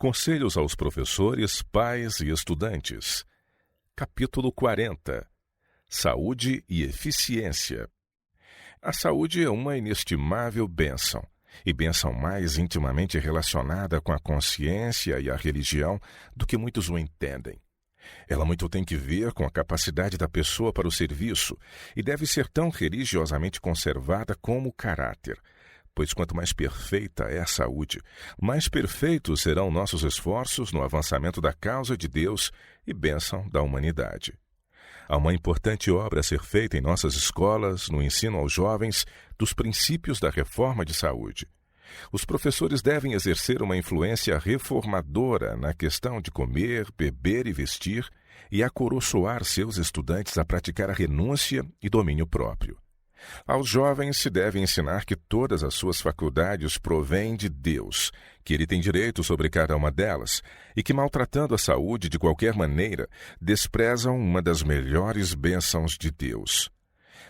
Conselhos aos professores, pais e estudantes. Capítulo 40. Saúde e eficiência. A saúde é uma inestimável bênção, e bênção mais intimamente relacionada com a consciência e a religião do que muitos o entendem. Ela muito tem que ver com a capacidade da pessoa para o serviço e deve ser tão religiosamente conservada como o caráter, pois quanto mais perfeita é a saúde, mais perfeitos serão nossos esforços no avançamento da causa de Deus e bênção da humanidade. Há uma importante obra a ser feita em nossas escolas, no ensino aos jovens, dos princípios da reforma de saúde. Os professores devem exercer uma influência reformadora na questão de comer, beber e vestir e acoroçoar seus estudantes a praticar a renúncia e domínio próprio. Aos jovens se deve ensinar que todas as suas faculdades provêm de Deus, que Ele tem direito sobre cada uma delas, e que, maltratando a saúde de qualquer maneira, desprezam uma das melhores bênçãos de Deus.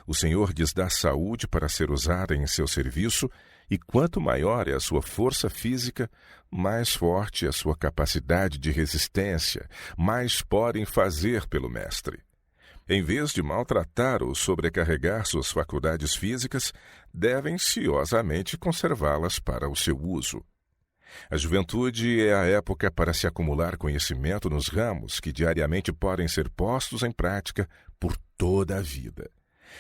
O Senhor lhes dá saúde para ser usada em seu serviço, e quanto maior é a sua força física, mais forte é a sua capacidade de resistência, mais podem fazer pelo Mestre. Em vez de maltratar ou sobrecarregar suas faculdades físicas, devem ciosamente conservá-las para o seu uso. A juventude é a época para se acumular conhecimento nos ramos que diariamente podem ser postos em prática por toda a vida.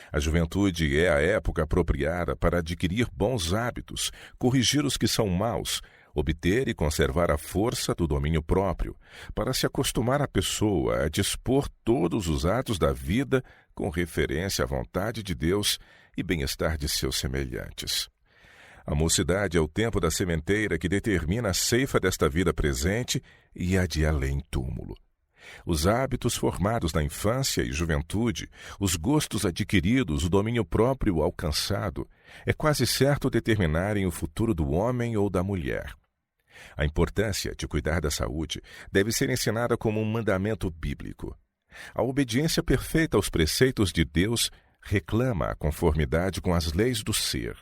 A juventude é a época apropriada para adquirir bons hábitos, corrigir os que são maus, obter e conservar a força do domínio próprio, para se acostumar a pessoa a dispor todos os atos da vida com referência à vontade de Deus e bem-estar de seus semelhantes. A mocidade é o tempo da sementeira que determina a ceifa desta vida presente e a de além-túmulo. Os hábitos formados na infância e juventude, os gostos adquiridos, o domínio próprio alcançado, é quase certo determinarem o futuro do homem ou da mulher. A importância de cuidar da saúde deve ser ensinada como um mandamento bíblico. A obediência perfeita aos preceitos de Deus reclama a conformidade com as leis do ser.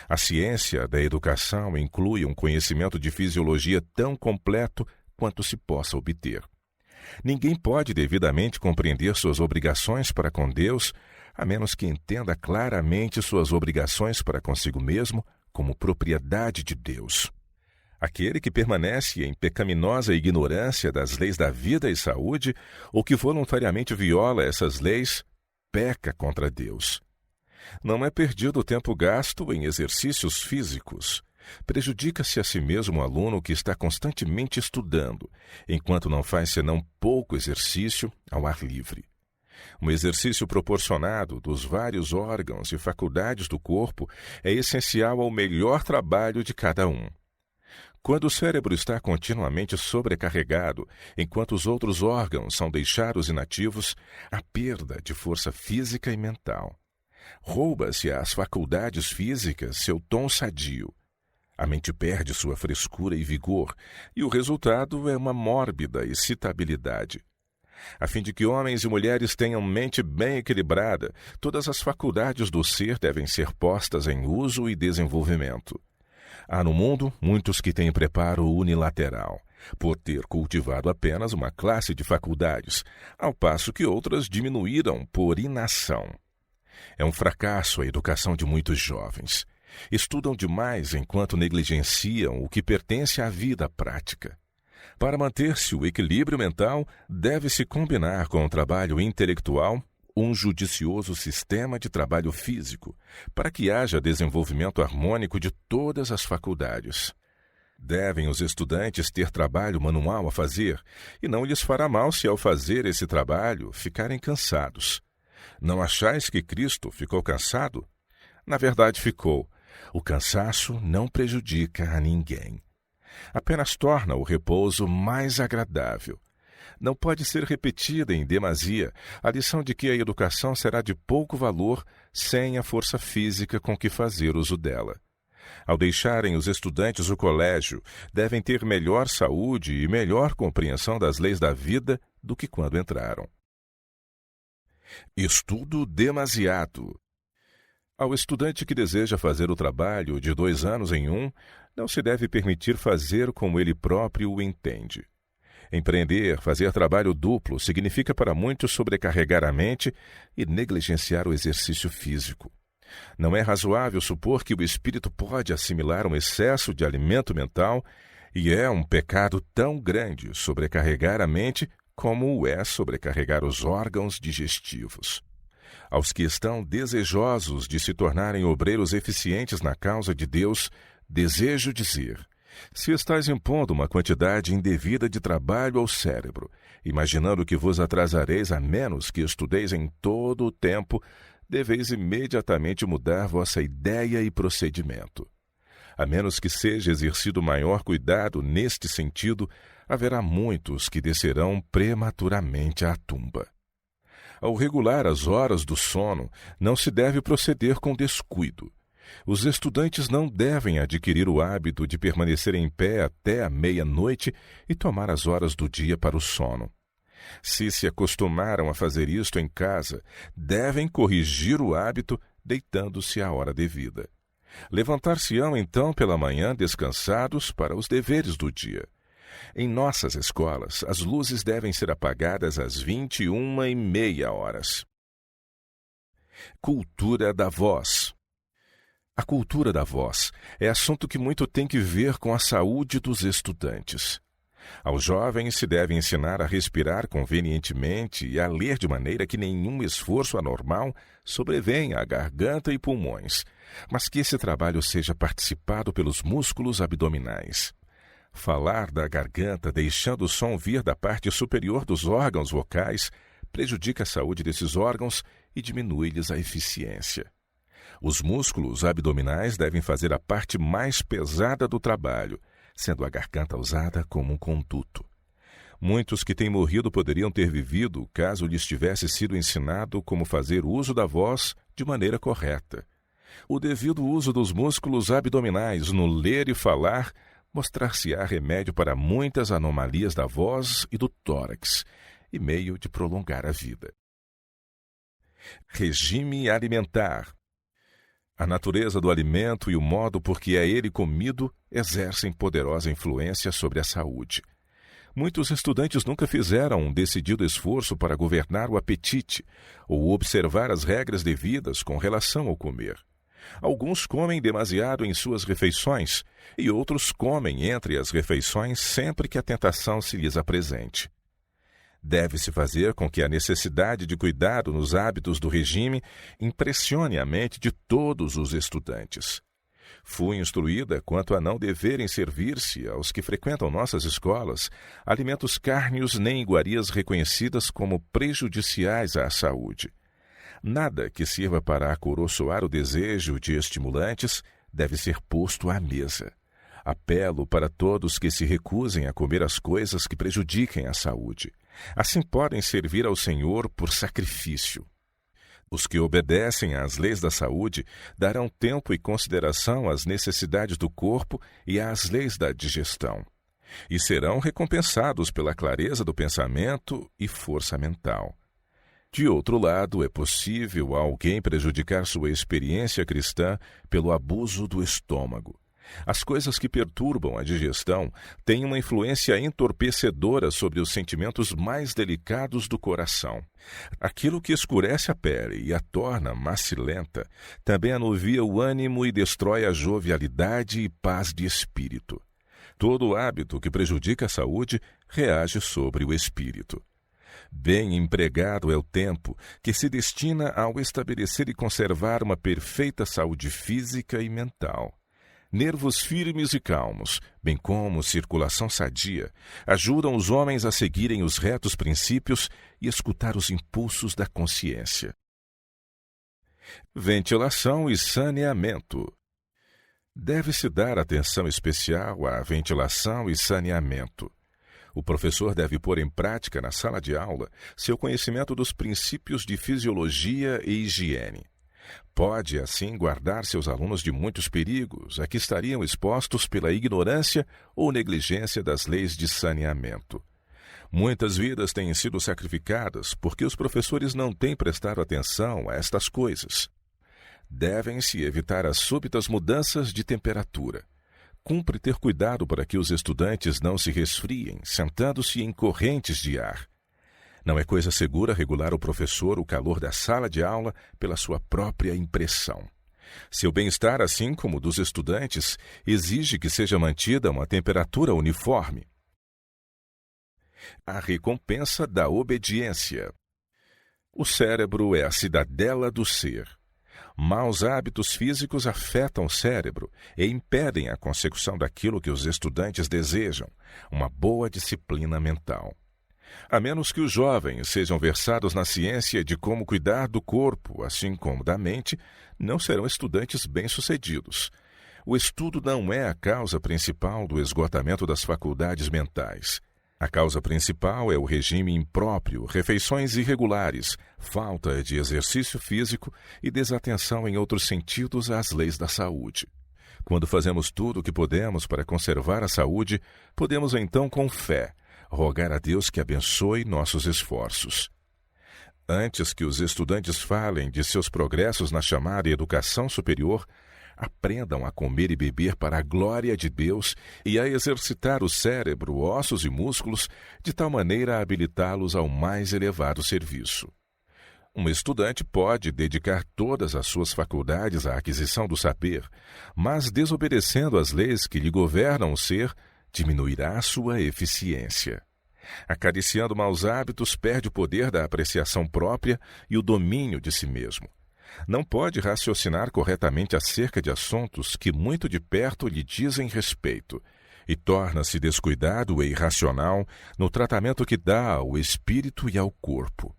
A ciência da educação inclui um conhecimento de fisiologia tão completo quanto se possa obter. Ninguém pode devidamente compreender suas obrigações para com Deus, a menos que entenda claramente suas obrigações para consigo mesmo como propriedade de Deus. Aquele que permanece em pecaminosa ignorância das leis da vida e saúde, ou que voluntariamente viola essas leis, peca contra Deus. Não é perdido o tempo gasto em exercícios físicos. Prejudica-se a si mesmo o aluno que está constantemente estudando, enquanto não faz senão pouco exercício ao ar livre. Um exercício proporcionado dos vários órgãos e faculdades do corpo é essencial ao melhor trabalho de cada um. Quando o cérebro está continuamente sobrecarregado, enquanto os outros órgãos são deixados inativos, há perda de força física e mental. Rouba-se às faculdades físicas seu tom sadio. A mente perde sua frescura e vigor, e o resultado é uma mórbida excitabilidade. A fim de que homens e mulheres tenham mente bem equilibrada, todas as faculdades do ser devem ser postas em uso e desenvolvimento. Há no mundo muitos que têm preparo unilateral, por ter cultivado apenas uma classe de faculdades, ao passo que outras diminuíram por inação. É um fracasso a educação de muitos jovens. Estudam demais enquanto negligenciam o que pertence à vida prática. Para manter-se o equilíbrio mental, deve-se combinar com o trabalho intelectual um judicioso sistema de trabalho físico, para que haja desenvolvimento harmônico de todas as faculdades. Devem os estudantes ter trabalho manual a fazer, e não lhes fará mal se, ao fazer esse trabalho, ficarem cansados. Não achais que Cristo ficou cansado? Na verdade, ficou. O cansaço não prejudica a ninguém. Apenas torna o repouso mais agradável. Não pode ser repetida em demasia a lição de que a educação será de pouco valor sem a força física com que fazer uso dela. Ao deixarem os estudantes o colégio, devem ter melhor saúde e melhor compreensão das leis da vida do que quando entraram. Estudo demasiado. Ao estudante que deseja fazer o trabalho de 2 anos em 1, não se deve permitir fazer como ele próprio o entende. Empreender, fazer trabalho duplo, significa para muitos sobrecarregar a mente e negligenciar o exercício físico. Não é razoável supor que o espírito pode assimilar um excesso de alimento mental, e é um pecado tão grande sobrecarregar a mente como o é sobrecarregar os órgãos digestivos. Aos que estão desejosos de se tornarem obreiros eficientes na causa de Deus, desejo dizer: se estáis impondo uma quantidade indevida de trabalho ao cérebro, imaginando que vos atrasareis a menos que estudeis em todo o tempo, deveis imediatamente mudar vossa ideia e procedimento. A menos que seja exercido maior cuidado neste sentido, haverá muitos que descerão prematuramente à tumba. Ao regular as horas do sono, não se deve proceder com descuido. Os estudantes não devem adquirir o hábito de permanecer em pé até a meia-noite e tomar as horas do dia para o sono. Se se acostumaram a fazer isto em casa, devem corrigir o hábito deitando-se à hora devida. Levantar-se-ão então pela manhã descansados para os deveres do dia. Em nossas escolas, as luzes devem ser apagadas às 21h30. Cultura da voz. A cultura da voz é assunto que muito tem que ver com a saúde dos estudantes. Aos jovens se deve ensinar a respirar convenientemente e a ler de maneira que nenhum esforço anormal sobrevenha à garganta e pulmões, mas que esse trabalho seja participado pelos músculos abdominais. Falar da garganta deixando o som vir da parte superior dos órgãos vocais prejudica a saúde desses órgãos e diminui-lhes a eficiência. Os músculos abdominais devem fazer a parte mais pesada do trabalho, sendo a garganta usada como um conduto. Muitos que têm morrido poderiam ter vivido caso lhes tivesse sido ensinado como fazer uso da voz de maneira correta. O devido uso dos músculos abdominais no ler e falar mostrar-se-á remédio para muitas anomalias da voz e do tórax, e meio de prolongar a vida. Regime alimentar. A natureza do alimento e o modo por que é ele comido exercem poderosa influência sobre a saúde. Muitos estudantes nunca fizeram um decidido esforço para governar o apetite ou observar as regras devidas com relação ao comer. Alguns comem demasiado em suas refeições e outros comem entre as refeições sempre que a tentação se lhes apresente. Deve-se fazer com que a necessidade de cuidado nos hábitos do regime impressione a mente de todos os estudantes. Fui instruída quanto a não deverem servir-se aos que frequentam nossas escolas alimentos cárneos nem iguarias reconhecidas como prejudiciais à saúde. Nada que sirva para acoroçoar o desejo de estimulantes deve ser posto à mesa. Apelo para todos que se recusem a comer as coisas que prejudiquem a saúde. Assim podem servir ao Senhor por sacrifício. Os que obedecem às leis da saúde darão tempo e consideração às necessidades do corpo e às leis da digestão, e serão recompensados pela clareza do pensamento e força mental. De outro lado, é possível a alguém prejudicar sua experiência cristã pelo abuso do estômago. As coisas que perturbam a digestão têm uma influência entorpecedora sobre os sentimentos mais delicados do coração. Aquilo que escurece a pele e a torna macilenta também anuvia o ânimo e destrói a jovialidade e paz de espírito. Todo hábito que prejudica a saúde reage sobre o espírito. Bem empregado é o tempo que se destina ao estabelecer e conservar uma perfeita saúde física e mental. Nervos firmes e calmos, bem como circulação sadia, ajudam os homens a seguirem os retos princípios e escutar os impulsos da consciência. Ventilação e saneamento. Deve-se dar atenção especial à ventilação e saneamento. O professor deve pôr em prática na sala de aula seu conhecimento dos princípios de fisiologia e higiene. Pode, assim, guardar seus alunos de muitos perigos a que estariam expostos pela ignorância ou negligência das leis de saneamento. Muitas vidas têm sido sacrificadas porque os professores não têm prestado atenção a estas coisas. Devem-se evitar as súbitas mudanças de temperatura. cumpre ter cuidado para que os estudantes não se resfriem, sentando-se em correntes de ar. Não é coisa segura regular o professor o calor da sala de aula pela sua própria impressão. Seu bem-estar, assim como o dos estudantes, exige que seja mantida uma temperatura uniforme. A recompensa da obediência. O cérebro é a cidadela do ser. Maus hábitos físicos afetam o cérebro e impedem a consecução daquilo que os estudantes desejam, uma boa disciplina mental. A menos que os jovens sejam versados na ciência de como cuidar do corpo, assim como da mente, não serão estudantes bem-sucedidos. O estudo não é a causa principal do esgotamento das faculdades mentais. A causa principal é o regime impróprio, refeições irregulares, falta de exercício físico e desatenção em outros sentidos às leis da saúde. Quando fazemos tudo o que podemos para conservar a saúde, podemos então, com fé, rogar a Deus que abençoe nossos esforços. Antes que os estudantes falem de seus progressos na chamada educação superior, aprendam a comer e beber para a glória de Deus e a exercitar o cérebro, ossos e músculos, de tal maneira a habilitá-los ao mais elevado serviço. Um estudante pode dedicar todas as suas faculdades à aquisição do saber, mas desobedecendo às leis que lhe governam o ser, diminuirá sua eficiência. Acariciando maus hábitos, perde o poder da apreciação própria e o domínio de si mesmo. Não pode raciocinar corretamente acerca de assuntos que muito de perto lhe dizem respeito, e torna-se descuidado e irracional no tratamento que dá ao espírito e ao corpo.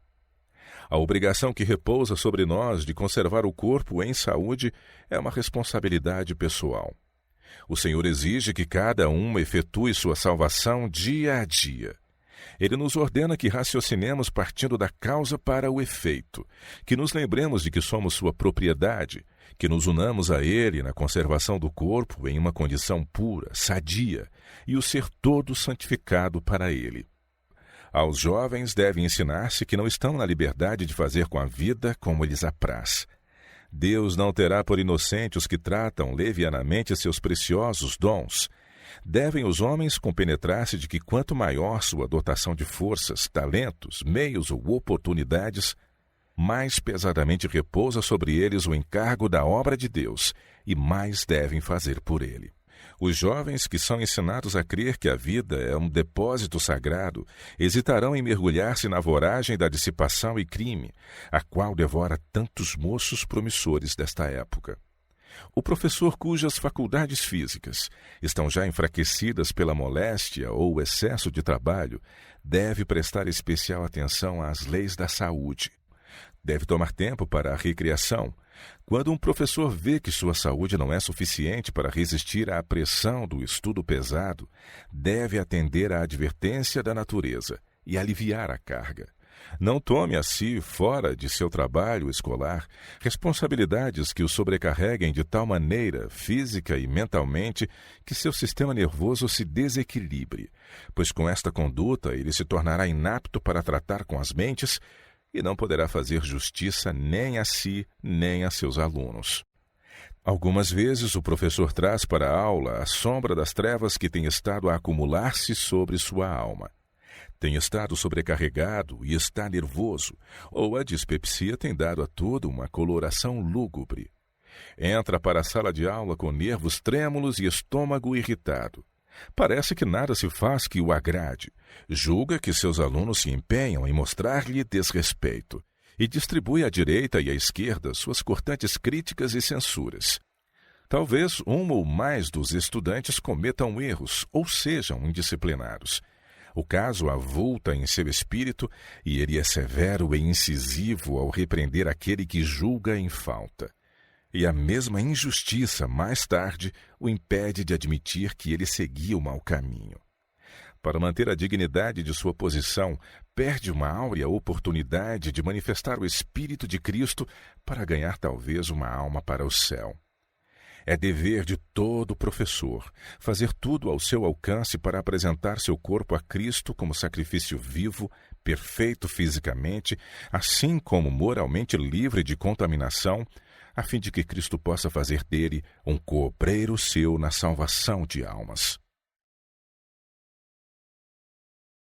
A obrigação que repousa sobre nós de conservar o corpo em saúde é uma responsabilidade pessoal. O Senhor exige que cada um efetue sua salvação dia a dia. Ele nos ordena que raciocinemos partindo da causa para o efeito, que nos lembremos de que somos sua propriedade, que nos unamos a Ele na conservação do corpo em uma condição pura, sadia, e o ser todo santificado para Ele. Aos jovens deve ensinar-se que não estão na liberdade de fazer com a vida como lhes apraz. Deus não terá por inocente os que tratam levianamente seus preciosos dons. Devem os homens compenetrar-se de que quanto maior sua dotação de forças, talentos, meios ou oportunidades, mais pesadamente repousa sobre eles o encargo da obra de Deus e mais devem fazer por ele. Os jovens que são ensinados a crer que a vida é um depósito sagrado hesitarão em mergulhar-se na voragem da dissipação e crime, a qual devora tantos moços promissores desta época. O professor cujas faculdades físicas estão já enfraquecidas pela moléstia ou o excesso de trabalho deve prestar especial atenção às leis da saúde. Deve tomar tempo para a recreação. Quando um professor vê que sua saúde não é suficiente para resistir à pressão do estudo pesado, deve atender à advertência da natureza e aliviar a carga. Não tome a si, fora de seu trabalho escolar, responsabilidades que o sobrecarreguem de tal maneira, física e mentalmente, que seu sistema nervoso se desequilibre, pois com esta conduta ele se tornará inapto para tratar com as mentes e não poderá fazer justiça nem a si, nem a seus alunos. Algumas vezes o professor traz para a aula a sombra das trevas que tem estado a acumular-se sobre sua alma. Tem estado sobrecarregado e está nervoso, ou a dispepsia tem dado a tudo uma coloração lúgubre. Entra para a sala de aula com nervos trêmulos e estômago irritado. Parece que nada se faz que o agrade. Julga que seus alunos se empenham em mostrar-lhe desrespeito e distribui à direita e à esquerda suas cortantes críticas e censuras. Talvez um ou mais dos estudantes cometam erros ou sejam indisciplinados. O caso avulta em seu espírito e ele é severo e incisivo ao repreender aquele que julga em falta. E a mesma injustiça, mais tarde, o impede de admitir que ele seguia o mau caminho. Para manter a dignidade de sua posição, perde uma áurea oportunidade de manifestar o Espírito de Cristo para ganhar talvez uma alma para o céu. É dever de todo professor fazer tudo ao seu alcance para apresentar seu corpo a Cristo como sacrifício vivo, perfeito fisicamente, assim como moralmente livre de contaminação, a fim de que Cristo possa fazer dele um coobreiro seu na salvação de almas.